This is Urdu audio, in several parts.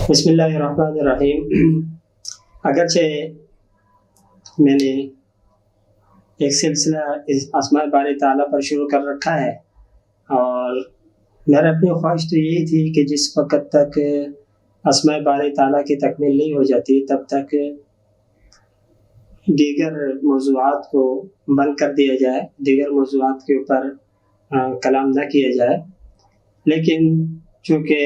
بسم اللہ الرحمن الرحیم۔ اگرچہ میں نے ایک سلسلہ اسماء باری تعالیٰ پر شروع کر رکھا ہے، اور میرا اپنی خواہش تو یہی تھی کہ جس وقت تک اسماء باری تعالیٰ کی تکمیل نہیں ہو جاتی تب تک دیگر موضوعات کو بند کر دیا جائے، دیگر موضوعات کے اوپر کلام نہ کیا جائے۔ لیکن چونکہ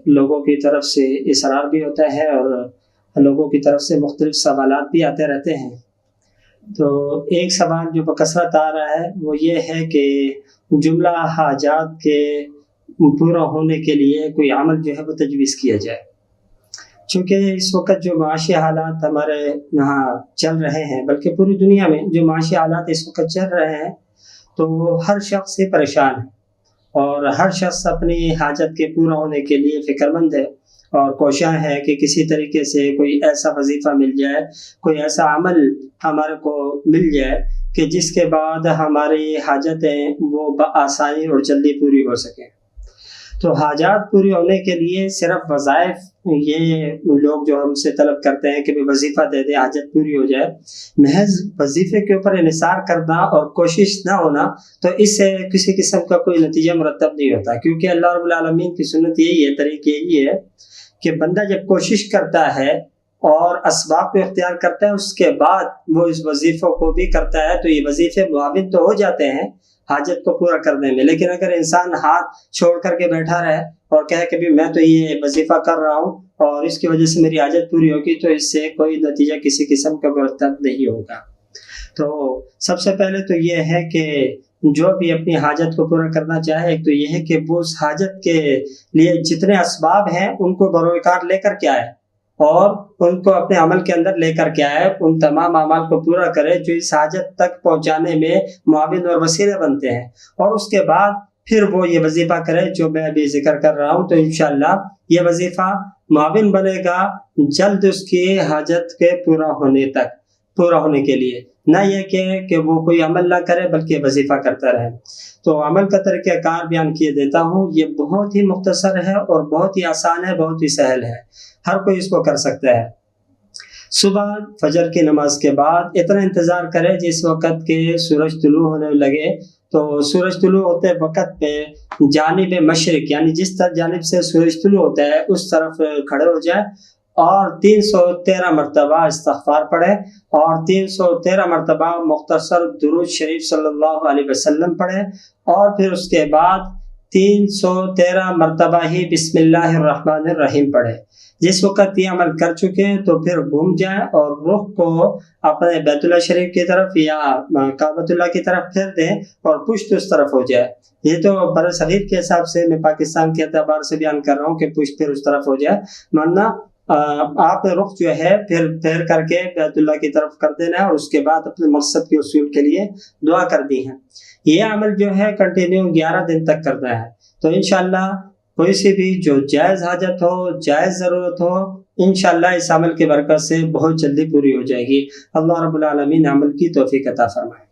لوگوں کی طرف سے اصرار بھی ہوتا ہے اور لوگوں کی طرف سے مختلف سوالات بھی آتے رہتے ہیں، تو ایک سوال جو بکثرت آ رہا ہے وہ یہ ہے کہ جملہ حاجات کے پورا ہونے کے لیے کوئی عمل جو ہے وہ تجویز کیا جائے۔ چونکہ اس وقت جو معاشی حالات ہمارے یہاں چل رہے ہیں، بلکہ پوری دنیا میں جو معاشی حالات اس وقت چل رہے ہیں، تو ہر شخص سے پریشان ہے اور ہر شخص اپنی حاجت کے پورا ہونے کے لیے فکر مند ہے اور کوشاں ہے کہ کسی طریقے سے کوئی ایسا وظیفہ مل جائے، کوئی ایسا عمل ہمارے کو مل جائے کہ جس کے بعد ہماری حاجتیں وہ بآسانی اور جلدی پوری ہو سکیں۔ تو حاجات پوری ہونے کے لیے صرف وظائف، یہ لوگ جو ہم سے طلب کرتے ہیں کہ وظیفہ دے دے حاجت پوری ہو جائے، محض وظیفے کے اوپر انحصار کرنا اور کوشش نہ ہونا، تو اس سے کسی قسم کا کوئی نتیجہ مرتب نہیں ہوتا، کیونکہ اللہ رب العالمین کی سنت یہی ہے، طریقہ یہی ہے کہ بندہ جب کوشش کرتا ہے اور اسباب کو اختیار کرتا ہے، اس کے بعد وہ اس وظیفوں کو بھی کرتا ہے، تو یہ وظیفے معاون تو ہو جاتے ہیں حاجت کو پورا کرنے میں۔ لیکن اگر انسان ہاتھ چھوڑ کر کے بیٹھا رہے اور کہے کہ بھی میں تو یہ وظیفہ کر رہا ہوں اور اس کی وجہ سے میری حاجت پوری ہوگی، تو اس سے کوئی نتیجہ کسی قسم کا مرتب نہیں ہوگا۔ تو سب سے پہلے تو یہ ہے کہ جو بھی اپنی حاجت کو پورا کرنا چاہے، ایک تو یہ ہے کہ وہ اس حاجت کے لیے جتنے اسباب ہیں ان کو بروکار لے کر کے آئے اور ان کو اپنے عمل کے اندر لے کر کے آئے، ان تمام اعمال کو پورا کرے جو اس حاجت تک پہنچانے میں معاون اور وسیلے بنتے ہیں، اور اس کے بعد پھر وہ یہ وظیفہ کرے جو میں ابھی ذکر کر رہا ہوں۔ تو انشاءاللہ یہ وظیفہ معاون بنے گا جلد اس کی حاجت کے پورا ہونے کے لیے، نہ یہ کہ وہ کوئی عمل نہ کرے بلکہ وظیفہ کرتا رہے۔ تو عمل کا طریقہ کار بیان کیے دیتا ہوں، یہ بہت ہی مختصر ہے اور بہت ہی آسان ہے، بہت ہی سہل ہے، ہر کوئی اس کو کر سکتا ہے۔ صبح فجر کی نماز کے بعد اتنا انتظار کرے جس وقت کے سورج طلوع ہونے لگے، تو سورج طلوع ہوتے وقت پہ جانب مشرق، یعنی جس طرف جانب سے سورج طلوع ہوتا ہے اس طرف کھڑے ہو جائے اور 313 مرتبہ استغفار پڑھے اور 313 مرتبہ مختصر درود شریف صلی اللہ علیہ وسلم پڑھے، اور پھر اس کے بعد 313 مرتبہ ہی بسم اللہ الرحمن الرحیم پڑھے۔ جس وقت یہ عمل کر چکے تو پھر گھوم جائیں اور رخ کو اپنے بیت اللہ شریف کی طرف یا کعبۃ اللہ کی طرف پھیر دیں اور پشت اس طرف ہو جائے۔ یہ تو بر صغیر کے حساب سے میں پاکستان کے اعتبار سے بیان کر رہا ہوں کہ پشت پھر اس طرف ہو جائے، ورنہ آپ رخ جو ہے پھیر کر کے بیت اللہ کی طرف کر دینا ہے اور اس کے بعد اپنے مقصد کے حصول کے لیے دعا کر دی ہے۔ یہ عمل جو ہے کنٹینیو 11 دن تک کرنا ہے، تو انشاءاللہ کوئی سی بھی جو جائز حاجت ہو، جائز ضرورت ہو، انشاءاللہ اس عمل کی برکت سے بہت جلدی پوری ہو جائے گی۔ اللہ رب العالمین عمل کی توفیق عطا فرمائے۔